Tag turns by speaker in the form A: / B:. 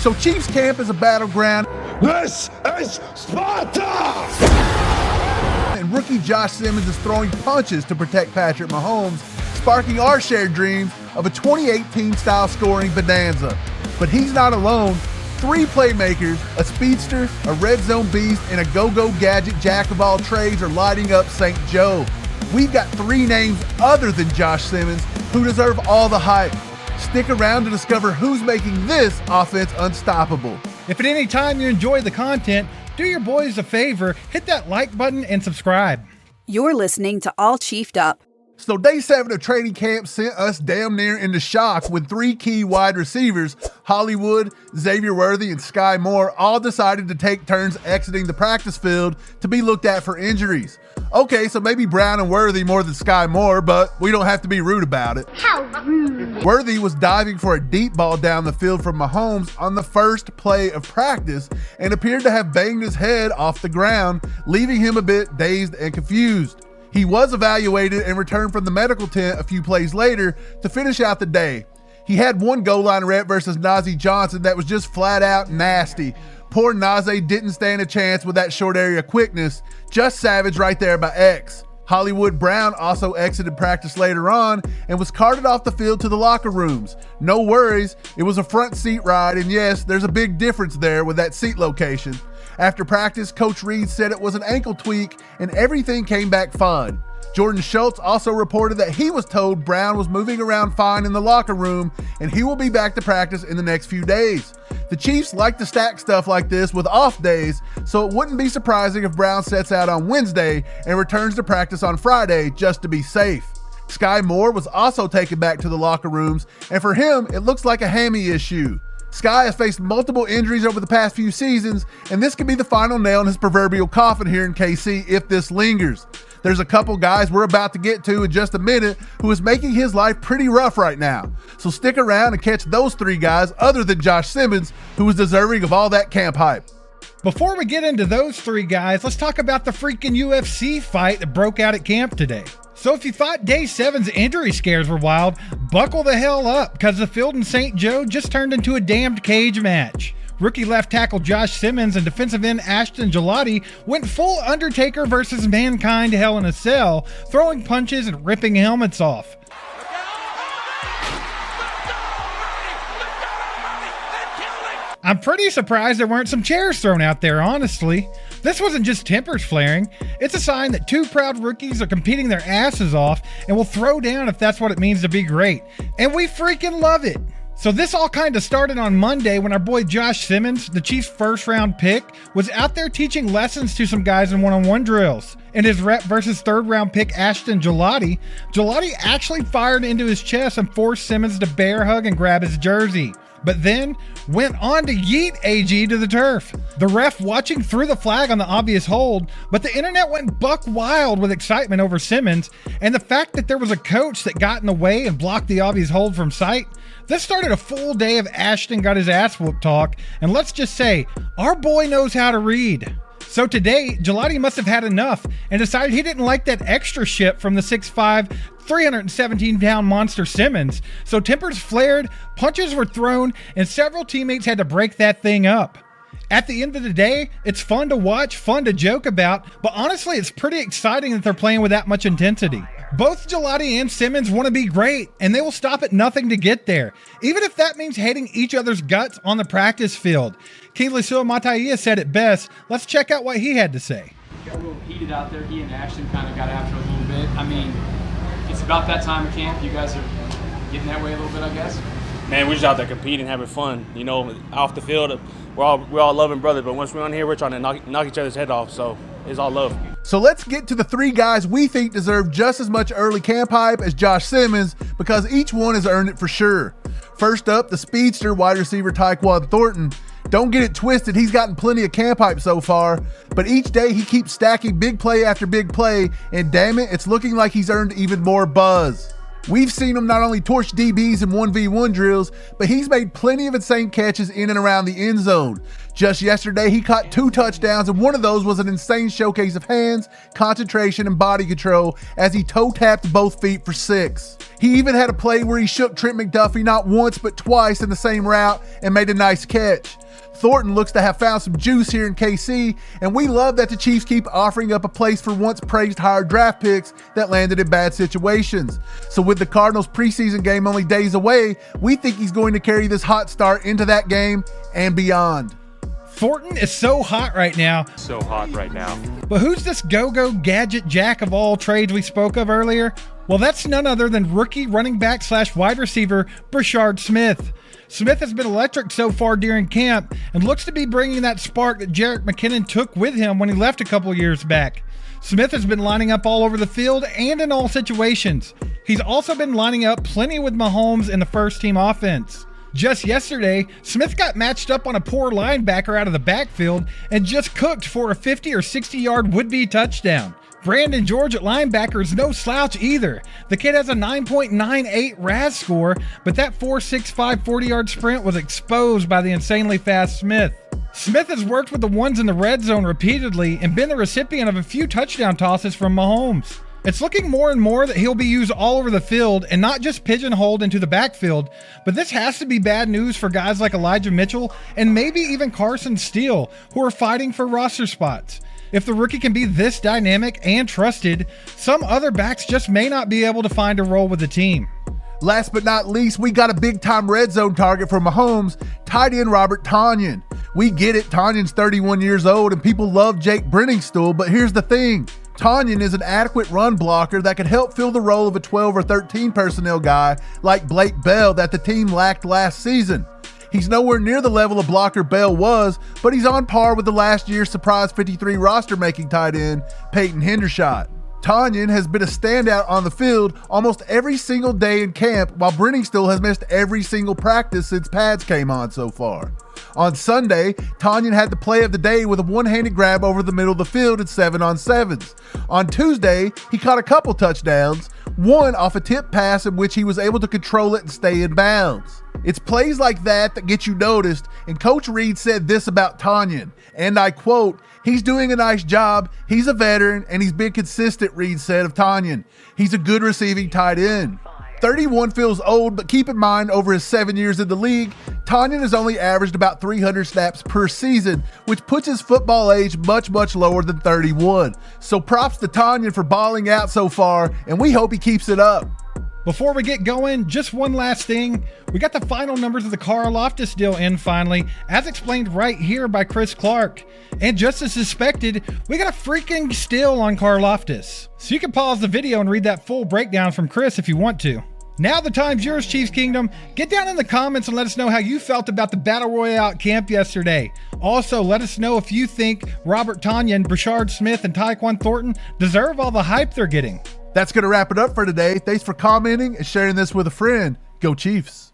A: So Chiefs camp is a battleground.
B: This is Sparta!
A: And rookie Josh Simmons is throwing punches to protect Patrick Mahomes, sparking our shared dreams of a 2018-style scoring bonanza. But he's not alone. 3 playmakers, a speedster, a red zone beast, and a go-go gadget jack of all trades are lighting up St. Joe. We've got 3 names other than Josh Simmons who deserve all the hype. Stick around to discover who's making this offense unstoppable.
C: If at any time you enjoy the content, do your boys a favor, hit that like button and subscribe.
D: You're listening to All Chiefed Up.
A: So day 7 of training camp sent us damn near into shock when 3 key wide receivers, Hollywood, Xavier Worthy, and Skyy Moore, all decided to take turns exiting the practice field to be looked at for injuries. Okay, so maybe Brown and Worthy more than Skyy Moore, but we don't have to be rude about it.
E: How rude.
A: Worthy was diving for a deep ball down the field from Mahomes on the first play of practice and appeared to have banged his head off the ground, leaving him a bit dazed and confused. He was evaluated and returned from the medical tent a few plays later to finish out the day. He had 1 goal line rep versus Najee Johnson that was just flat out nasty. Poor Najee didn't stand a chance with that short area quickness. Just savage right there by X. Hollywood Brown also exited practice later on and was carted off the field to the locker rooms. No worries, it was a front seat ride, and yes, there's a big difference there with that seat location. After practice, Coach Reed said it was an ankle tweak and everything came back fine. Jordan Schultz also reported that he was told Brown was moving around fine in the locker room and he will be back to practice in the next few days. The Chiefs like to stack stuff like this with off days, so it wouldn't be surprising if Brown sets out on Wednesday and returns to practice on Friday just to be safe. Skyy Moore was also taken back to the locker rooms, and for him, it looks like a hammy issue. Skyy has faced multiple injuries over the past few seasons, and this could be the final nail in his proverbial coffin here in KC if this lingers. There's a couple guys we're about to get to in just a minute who is making his life pretty rough right now. So stick around and catch those 3 guys other than Josh Simmons, who is deserving of all that camp hype.
C: Before we get into those 3 guys, let's talk about the freaking UFC fight that broke out at camp today. So if you thought day 7's injury scares were wild, buckle the hell up, because the field in St. Joe just turned into a damned cage match. Rookie left tackle Josh Simmons and defensive end Ashton Gillotte went full Undertaker versus Mankind Hell in a Cell, throwing punches and ripping helmets off. I'm pretty surprised there weren't some chairs thrown out there, honestly. This wasn't just tempers flaring. It's a sign that 2 proud rookies are competing their asses off and will throw down if that's what it means to be great. And we freaking love it. So this all kind of started on Monday when our boy Josh Simmons, the Chiefs' first-round pick, was out there teaching lessons to some guys in one-on-one drills. In his rep versus third-round pick Ashton Gillotte, Gillotte actually fired into his chest and forced Simmons to bear hug and grab his jersey, but then went on to yeet AG to the turf. The ref watching through the flag on the obvious hold, but the internet went buck wild with excitement over Simmons, and the fact that there was a coach that got in the way and blocked the obvious hold from sight. This started a full day of Ashton got his ass whooped talk, and let's just say, our boy knows how to read. So today, Gillotte must have had enough and decided he didn't like that extra shit from the 6'5", 317-pound monster Simmons. So tempers flared, punches were thrown, and several teammates had to break that thing up. At the end of the day, it's fun to watch, fun to joke about, but honestly, it's pretty exciting that they're playing with that much intensity. Both Gillotte and Simmons want to be great, and they will stop at nothing to get there, even if that means hating each other's guts on the practice field. Kingsley Suamataia said it best. Let's check out what he had to say.
F: Got a little heated out there. He and Ashton kind of got after it a little bit. I mean, it's about that time of camp. You guys are getting that way a little bit, I guess.
G: Man, we're just out there competing, having fun. You know, off the field, we're all loving brothers, but once we're on here, we're trying to knock each other's head off, so it's all love.
A: So let's get to the 3 guys we think deserve just as much early camp hype as Josh Simmons, because each one has earned it for sure. First up, the speedster wide receiver Tyquan Thornton. Don't get it twisted, he's gotten plenty of camp hype so far, but each day he keeps stacking big play after big play, and damn it, it's looking like he's earned even more buzz. We've seen him not only torch DBs in 1v1 drills, but he's made plenty of insane catches in and around the end zone. Just yesterday, he caught 2 touchdowns, and one of those was an insane showcase of hands, concentration, and body control as he toe-tapped both feet for 6. He even had a play where he shook Trent McDuffie not once but twice in the same route and made a nice catch. Thornton looks to have found some juice here in KC, and we love that the Chiefs keep offering up a place for once praised higher draft picks that landed in bad situations. So with the Cardinals preseason game only days away, we think he's going to carry this hot start into that game and beyond.
C: Thornton is so hot right now.
E: So hot right now.
C: But who's this go-go gadget jack of all trades we spoke of earlier? Well, that's none other than rookie running back / wide receiver Brashard Smith. Smith has been electric so far during camp and looks to be bringing that spark that Jerick McKinnon took with him when he left a couple years back. Smith has been lining up all over the field and in all situations. He's also been lining up plenty with Mahomes in the first-team offense. Just yesterday, Smith got matched up on a poor linebacker out of the backfield and just cooked for a 50 or 60-yard would-be touchdown. Brandon George at linebacker is no slouch either. The kid has a 9.98 RAS score, but that 4.65 40-yard sprint was exposed by the insanely fast Smith. Smith has worked with the ones in the red zone repeatedly and been the recipient of a few touchdown tosses from Mahomes. It's looking more and more that he'll be used all over the field and not just pigeonholed into the backfield, but this has to be bad news for guys like Elijah Mitchell and maybe even Carson Steele, who are fighting for roster spots. If the rookie can be this dynamic and trusted, some other backs just may not be able to find a role with the team.
A: Last but not least, we got a big-time red zone target for Mahomes, tight end Robert Tonyan. We get it, Tonyan's 31 years old and people love Jake Briningstool, but here's the thing. Tonyan is an adequate run blocker that could help fill the role of a 12 or 13 personnel guy like Blake Bell that the team lacked last season. He's nowhere near the level of blocker Bell was, but he's on par with the last year's surprise 53 roster-making tight end, Peyton Hendershot. Tonyan has been a standout on the field almost every single day in camp, while Briningstool has missed every single practice since pads came on so far. On Sunday, Tonyan had the play of the day with a one-handed grab over the middle of the field in 7-on-7s. On Tuesday, he caught a couple touchdowns, one off a tip pass in which he was able to control it and stay in bounds. It's plays like that that get you noticed, and Coach Reed said this about Tonyan, and I quote, "He's doing a nice job, he's a veteran, and he's been consistent," Reed said of Tonyan. He's a good receiving tight end. 31 feels old, but keep in mind over his 7 years in the league, Tonyan has only averaged about 300 snaps per season, which puts his football age much, much lower than 31. So props to Tonyan for balling out so far, and we hope he keeps it up.
C: Before we get going, just one last thing. We got the final numbers of the Karlaftis deal in finally, as explained right here by Chris Clark. And just as suspected, we got a freaking steal on Karlaftis. So you can pause the video and read that full breakdown from Chris if you want to. Now the time's yours, Chiefs Kingdom. Get down in the comments and let us know how you felt about the Battle Royale at camp yesterday. Also, let us know if you think Robert Tonyan, Brashard Smith, and Tyquan Thornton deserve all the hype they're getting.
A: That's going to wrap it up for today. Thanks for commenting and sharing this with a friend. Go Chiefs.